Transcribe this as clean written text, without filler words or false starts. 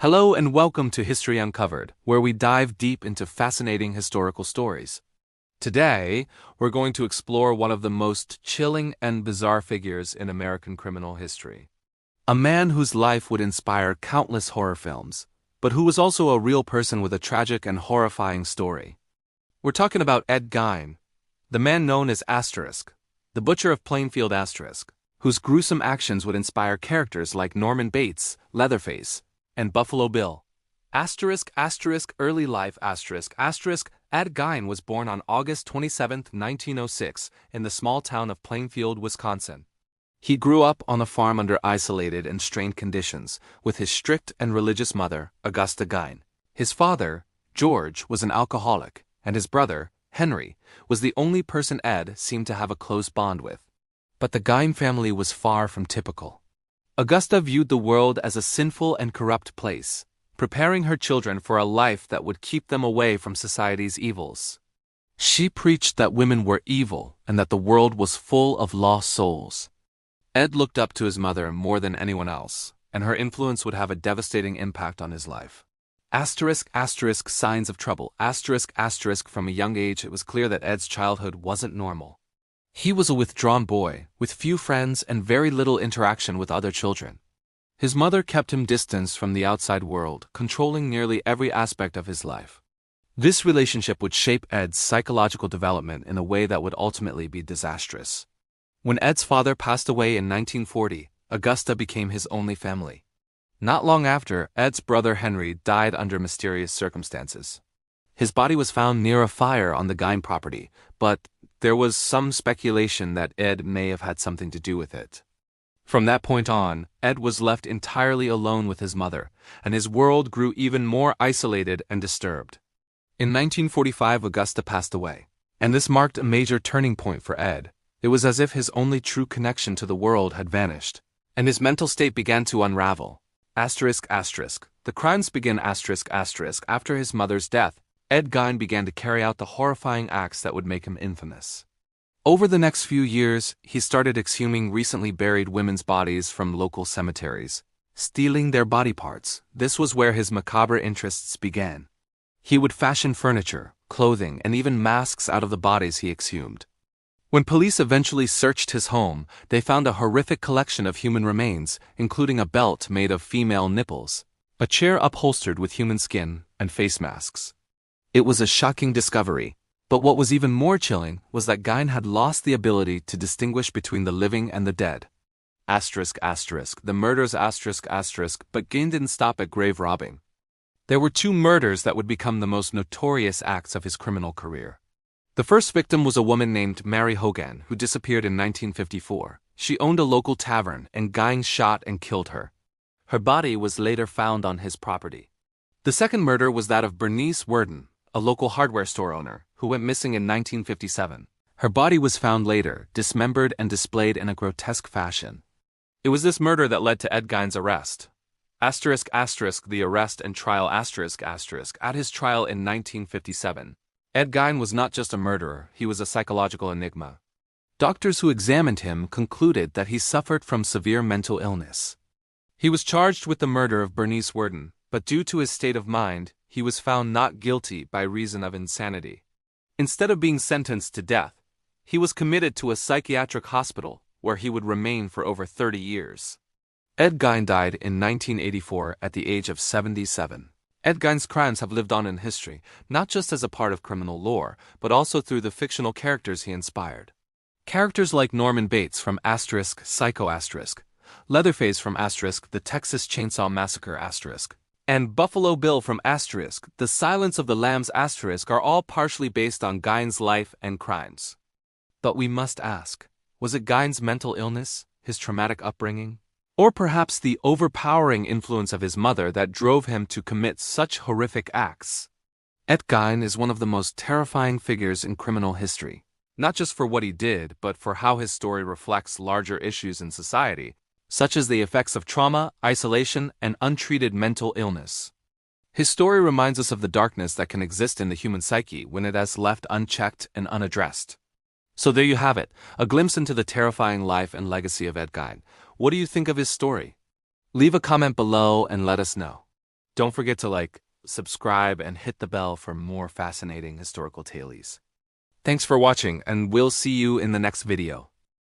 Hello and welcome to History Uncovered, where we dive deep into fascinating historical stories. Today, we're going to explore one of the most chilling and bizarre figures in American criminal history. A man whose life would inspire countless horror films, but who was also a real person with a tragic and horrifying story. We're talking about Ed Gein, the man known as Asterisk, the butcher of Plainfield Asterisk, whose gruesome actions would inspire characters like Norman Bates, Leatherface, and Buffalo Bill. Early life Ed Gein was born on August 27, 1906, in the small town of Plainfield, Wisconsin. He grew up on a farm under isolated and strained conditions, with his strict and religious mother, Augusta Gein. His father, George, was an alcoholic, and his brother, Henry, was the only person Ed seemed to have a close bond with. But the Gein family was far from typical. Augusta viewed the world as a sinful and corrupt place, preparing her children for a life that would keep them away from society's evils. She preached that women were evil and that the world was full of lost souls. Ed looked up to his mother more than anyone else, and her influence would have a devastating impact on his life. Signs of trouble. From a young age, it was clear that Ed's childhood wasn't normal. He was a withdrawn boy, with few friends and very little interaction with other children. His mother kept him distanced from the outside world, controlling nearly every aspect of his life. This relationship would shape Ed's psychological development in a way that would ultimately be disastrous. When Ed's father passed away in 1940, Augusta became his only family. Not long after, Ed's brother Henry died under mysterious circumstances. His body was found near a fire on the Gein property, but there was some speculation that Ed may have had something to do with it. From that point on, Ed was left entirely alone with his mother, and his world grew even more isolated and disturbed. In 1945, Augusta passed away, and this marked a major turning point for Ed. It was as if his only true connection to the world had vanished, and his mental state began to unravel. The crimes begin after his mother's death. Ed Gein began to carry out the horrifying acts that would make him infamous. Over the next few years, he started exhuming recently buried women's bodies from local cemeteries, stealing their body parts. This was where his macabre interests began. He would fashion furniture, clothing, and even masks out of the bodies he exhumed. When police eventually searched his home, they found a horrific collection of human remains, including a belt made of female nipples, a chair upholstered with human skin, and face masks. It was a shocking discovery, but what was even more chilling was that Gein had lost the ability to distinguish between the living and the dead. The murders but Gein didn't stop at grave robbing. There were two murders that would become the most notorious acts of his criminal career. The first victim was a woman named Mary Hogan, who disappeared in 1954. She owned a local tavern, and Gein shot and killed her. Her body was later found on his property. The second murder was that of Bernice Worden, a local hardware store owner, who went missing in 1957. Her body was found later, dismembered and displayed in a grotesque fashion. It was this murder that led to Ed Gein's arrest. The arrest and trial At his trial in 1957, Ed Gein was not just a murderer, he was a psychological enigma. Doctors who examined him concluded that he suffered from severe mental illness. He was charged with the murder of Bernice Worden, but due to his state of mind, he was found not guilty by reason of insanity. Instead of being sentenced to death, he was committed to a psychiatric hospital where he would remain for over 30 years. Ed Gein died in 1984 at the age of 77. Ed Gein's crimes have lived on in history, not just as a part of criminal lore, but also through the fictional characters he inspired. Characters like Norman Bates from Psycho Leatherface from The Texas Chainsaw Massacre and Buffalo Bill from The Silence of the Lambs are all partially based on Gein's life and crimes. But we must ask, was it Gein's mental illness, his traumatic upbringing, or perhaps the overpowering influence of his mother that drove him to commit such horrific acts? Ed Gein is one of the most terrifying figures in criminal history, not just for what he did, but for how his story reflects larger issues in society, such as the effects of trauma, isolation, and untreated mental illness. His story reminds us of the darkness that can exist in the human psyche when it is left unchecked and unaddressed. So there you have it, a glimpse into the terrifying life and legacy of Ed Gein. What do you think of his story? Leave a comment below and let us know. Don't forget to like, subscribe, and hit the bell for more fascinating historical tales. Thanks for watching, and we'll see you in the next video.